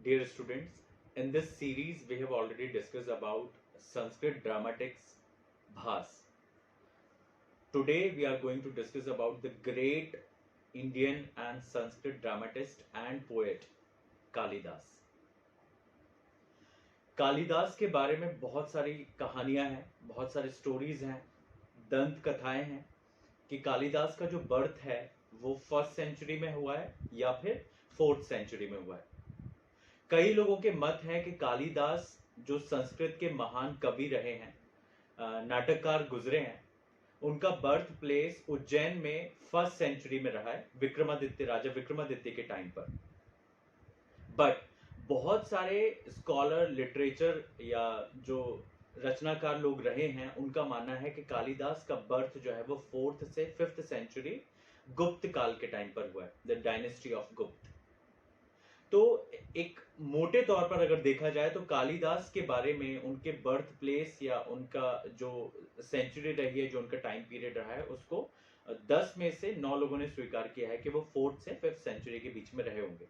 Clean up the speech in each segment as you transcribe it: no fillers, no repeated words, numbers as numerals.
Dear students, in this series we have already discussed about Sanskrit dramatics Bhas. Today we are going to discuss about the great Indian and Sanskrit dramatist and poet Kalidas. Kalidas के बारे में बहुत सारी कहानियां हैं, बहुत सारी stories हैं, दंत कथाएं हैं कि कालिदास का जो बर्थ है वो 1st सेंचुरी में हुआ है या फिर 4th सेंचुरी में हुआ है. कई लोगों के मत है कि कालिदास जो संस्कृत के महान कवि रहे हैं, नाटककार गुजरे हैं, उनका बर्थ प्लेस उज्जैन में 1st सेंचुरी में रहा है, राजा विक्रमादित्य के टाइम पर. बट बहुत सारे स्कॉलर, लिटरेचर या जो रचनाकार लोग रहे हैं, उनका मानना है कि कालिदास का बर्थ जो है वो 4th से 5th सेंचुरी गुप्त काल के टाइम पर हुआ है, द डायनेस्टी ऑफ गुप्त. तो एक मोटे तौर पर अगर देखा जाए तो कालिदास के बारे में, उनके बर्थ प्लेस या उनका जो सेंचुरी रही है, जो उनका टाइम पीरियड रहा है, उसको 10 में से 9 लोगों ने स्वीकार किया है कि वो 4th से 5th सेंचुरी के बीच में रहे होंगे.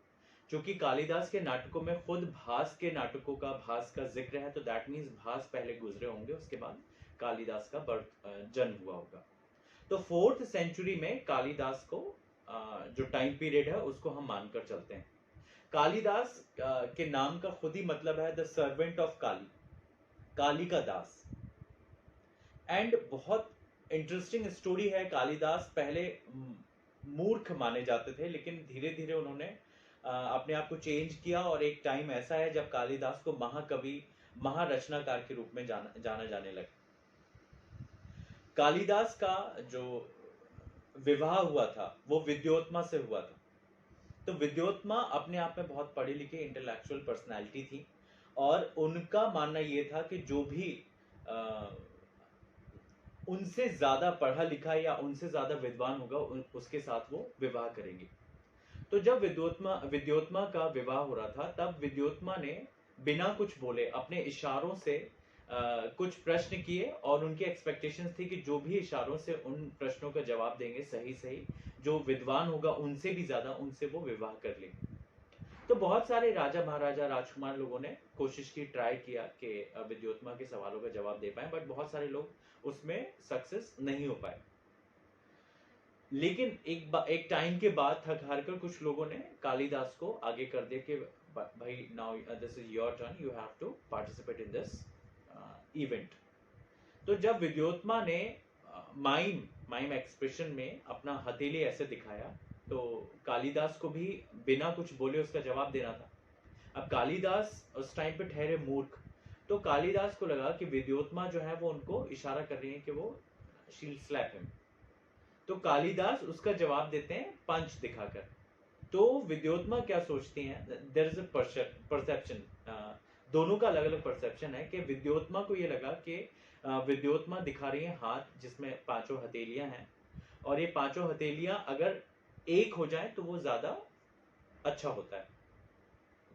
क्योंकि कालिदास के नाटकों में खुद भास के नाटकों का, भास का जिक्र है, तो दैट मीन्स भास पहले गुजरे होंगे, उसके बाद कालिदास का जन्म हुआ होगा. तो 4th सेंचुरी में कालिदास को जो टाइम पीरियड है उसको हम मानकर चलते हैं. कालिदास के नाम का खुद ही मतलब है द सर्वेंट ऑफ काली, काली का दास. एंड बहुत इंटरेस्टिंग स्टोरी है. कालिदास पहले मूर्ख माने जाते थे, लेकिन धीरे धीरे उन्होंने अपने आप को चेंज किया और एक टाइम ऐसा है जब कालिदास को महाकवि, महारचनाकार के रूप में जाना जाने लगा. कालिदास का जो विवाह हुआ था वो विद्योत्मा से हुआ था. तो विद्योत्मा अपने आप में बहुत पढ़ी लिखी इंटेलेक्चुअल पर्सनैलिटी थी और उनका मानना यह था कि जो भी उनसे ज्यादा पढ़ा लिखा या उनसे ज्यादा विद्वान होगा उसके साथ वो विवाह करेंगे. तो जब विद्योत्मा का विवाह हो रहा था, तब विद्योत्मा ने बिना कुछ बोले अपने इशारों से कुछ प्रश्न किए और उनकी एक्सपेक्टेशंस थी कि जो भी इशारों से उन प्रश्नों का जवाब देंगे सही सही, जो विद्वान होगा उनसे भी ज्यादा, उनसे वो विवाह कर लेंगे. तो बहुत सारे राजा, महाराजा, राजकुमार लोगों ने कोशिश की, ट्राई किया कि विद्योत्मा के सवालों का जवाब दे पाए, बट बहुत सारे लोग उसमें सक्सेस नहीं हो पाए. लेकिन एक टाइम के बाद थक हार कर कुछ लोगों ने कालिदास को आगे कर दिया कि भाई now this is your turn, you have to participate in this event. तो जब विद्योत्मा ने माइम एक्सप्रेशन में अपना हथेली ऐसे दिखाया, तो कालिदास को भी बिना कुछ बोले उसका जवाब देना था. अब कालिदास उस टाइम पे ठहरे मूर्ख, तो कालिदास को लगा कि विद्योत्मा जो है वो उनको इशारा कर रही है कि वो शील स्लैप हिम. तो कालिदास उसका जवाब देते हैं पंच दिखाकर. तो विद्योत्मा क्या सोचती हैं, देयर इज अ परसेप्शन, दोनों का अलग अलग परसेप्शन है कि विद्योत्मा को ये लगा कि विद्योत्मा दिखा रही है हाथ जिसमें 5 हथेलियां हैं और ये 5 हथेलियां अगर एक हो जाए तो वो ज्यादा अच्छा होता है.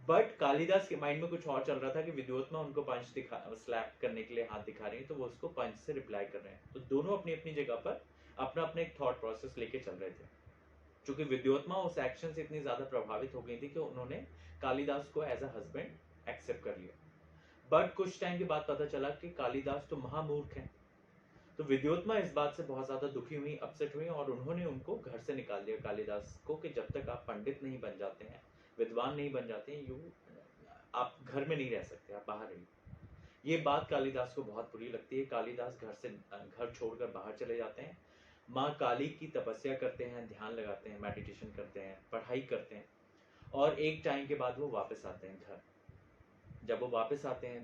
बट कालिदास के माइंड में कुछ और चल रहा था कि विद्योत्मा उनको पंच स्लैप करने के लिए हाथ दिखा रही है, तो वो उसको पंच से रिप्लाई कर रहे हैं. तो दोनों अपनी अपनी जगह पर अपना अपना एक थॉट प्रोसेस लेके चल रहे थे. क्योंकि विद्योत्मा उस एक्शन से इतनी ज्यादा प्रभावित हो गई थी कि उन्होंने कालिदास को एज अ हस्बैंड एक्सेप्ट कर लिया. बट कुछ टाइम के बाद पता चला कि कालिदास तो महामूर्ख हैं. तो विद्योत्मा इस बात से बहुत ज्यादा दुखी हुई, अपसेट हुई और उन्होंने उनको घर से निकाल दिया कालिदास को कि जब तक आप पंडित नहीं बन जाते हैं, विद्वान नहीं बन जाते हैं, आप घर में नहीं रह सकते, आप बाहर रहिए. ये बात कालिदास को बहुत बुरी लगती है. कालिदास घर छोड़कर बाहर चले जाते हैं, माँ काली की तपस्या करते हैं, ध्यान लगाते हैं, मेडिटेशन करते हैं, पढ़ाई करते हैं और एक टाइम के बाद वो वापस आते हैं घर. जब वो वापस आते हैं,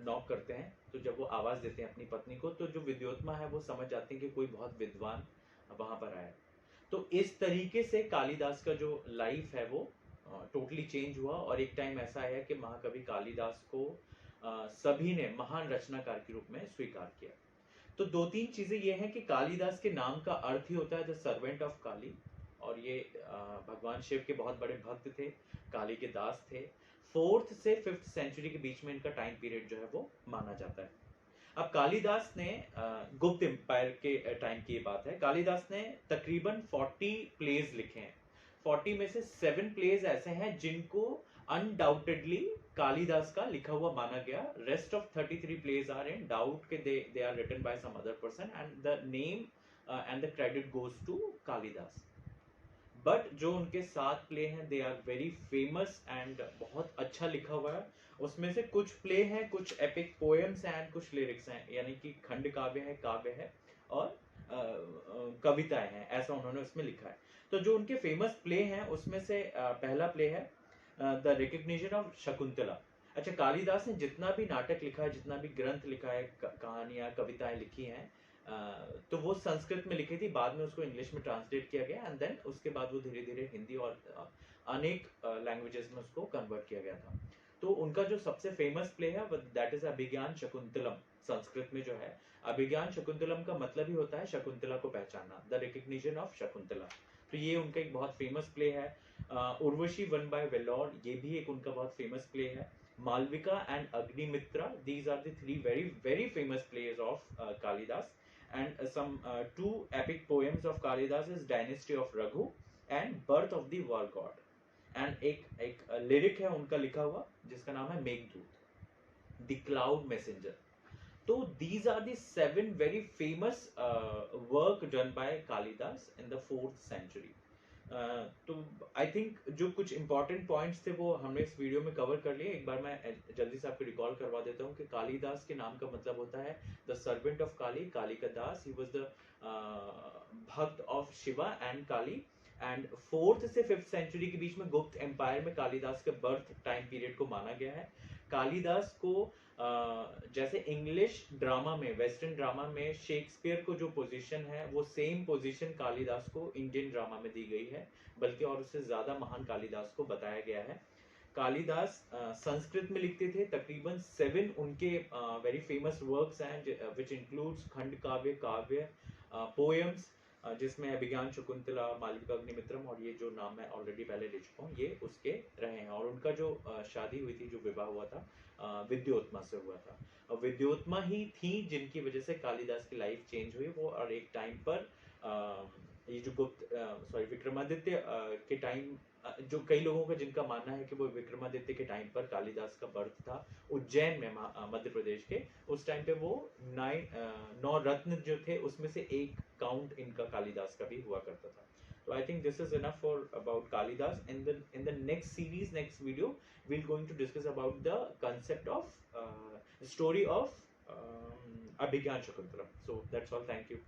नॉक करते हैं, तो जब वो आवाज़ देते हैं अपनी पत्नी को, तो जो विद्योत्मा है वो समझ जाते हैं कि कोई बहुत विद्वान वहाँ पर आया. तो इस तरीके से कालिदास का जो लाइफ है वो टोटली चेंज हुआ और एक टाइम ऐसा आया कि महाकवि कालिदास को सभी ने महान रचनाकार के रूप में स्वीकार किया. तो 2-3 चीजें ये हैं कि कालिदास के नाम का अर्थ ही होता है द सर्वेंट ऑफ काली, और ये भगवान शिव के बहुत बड़े भक्त थे, काली के दास थे. 4th से 5th सेंचुरी के बीच में इनका टाइम पीरियड जो है वो माना जाता है. अब कालिदास ने गुप्त एम्पायर के टाइम की बात है, कालिदास ने तकरीबन 40 प्लेज लिखे हैं. 40 में से 7 प्लेज ऐसे हैं जिनको अनडाउटेडली कालिदास का लिखा हुआ माना गया. Rest of 33 plays are in doubt के they are written by some other person and the name and the credit goes to Kalidas. But जो उनके 7 प्ले हैं they are very famous and बहुत अच्छा लिखा हुआ है. उसमें से कुछ प्ले हैं, कुछ एपिक पोएम्स हैं एंड कुछ लिरिक्स हैं, यानी कि खंड काव्य है और कविताएं हैं, ऐसा उन्होंने उसमें लिखा है. तो जो उनके फेमस प्ले हैं उसमें से पहला प्ले है द रिकग्निशन ऑफ शकुंतला. अच्छा, कालिदास ने जितना भी नाटक लिखा है, जितना भी ग्रंथ लिखा है, कहानियां, कविताएं लिखी हैं, तो वो संस्कृत में लिखी थी, बाद में उसको इंग्लिश में ट्रांसलेट किया गया एंड देन उसके बाद वो धीरे धीरे हिंदी और अनेक लैंग्वेजेस में उसको कन्वर्ट किया गया था. तो उनका जो सबसे फेमस प्ले है दैट इज अभिज्ञान शकुंतलम. संस्कृत में जो है अभिज्ञान शकुंतलम का मतलब ही होता है शकुंतला को पहचानना, द रिकग्निशन ऑफ शकुंतला. तो ये उनका एक बहुत फेमस प्ले है. उर्वशी वन बाय वेलोर, ये भी एक उनका बहुत फेमस प्ले है. Malavika and Agnimitra, these are the 3 very very famous plays of Kalidas. And some 2 epic poems of Kalidas is Dynasty of Raghu and Birth of the War God. And एक lyric है उनका लिखा हुआ जिसका नाम है Meghdoot, The Cloud Messenger. So these are the 7 very famous work done by Kalidas in the 4th century. तो I think जो कुछ इंपॉर्टेंट पॉइंट्स थे वो हमने इस वीडियो में कवर कर लिए. एक बार मैं जल्दी से आपको रिकॉल करवा देता हूँ कि कालिदास के नाम का मतलब होता है द सर्वेंट ऑफ काली, काली का दास. ही वाज द भक्त of Shiva and Kali. And 4th से 5th सेंचुरी के बीच में गुप्त एम्पायर में कालिदास के बर्थ टाइम पीरियड को माना गया है. कालिदास को जैसे इंग्लिश ड्रामा में, वेस्टर्न ड्रामा में शेक्सपियर को जो पोजीशन है वो सेम पोजीशन कालिदास को इंडियन ड्रामा में दी गई है, बल्कि और उससे ज्यादा महान कालिदास को बताया गया है. कालिदास संस्कृत में लिखते थे. तकरीबन 7 उनके वेरी फेमस वर्क्स हैं विच इंक्लूड्स खंड काव्य, पोएम्स, जिसमें अभिज्ञान शकुंतला, मालविका अग्निमित्रम और ये जो नाम मैं ऑलरेडी पहले ले चुका हूँ, ये उसके रहे हैं. और उनका जो शादी हुई थी, जो विवाह हुआ था, विद्योत्मा से हुआ था. और विद्योत्मा ही थी जिनकी वजह से कालिदास की लाइफ चेंज हुई. वो और एक टाइम पर ये जो विक्रमादित्य के टाइम, जो कई लोगों का जिनका मानना है कि वो विक्रमादित्य के टाइम पर कालिदास का बर्थ था उज्जैन में, मध्य प्रदेश के. उस टाइम पे वो 9 रत्न जो थे उसमें से एक काउंट इनका कालिदास का भी हुआ करता था. So I think this is enough for about Kalidas. In the next series, next video, we're going to discuss about the concept of story of Abhigyan Shakuntala. So that's all. Thank you.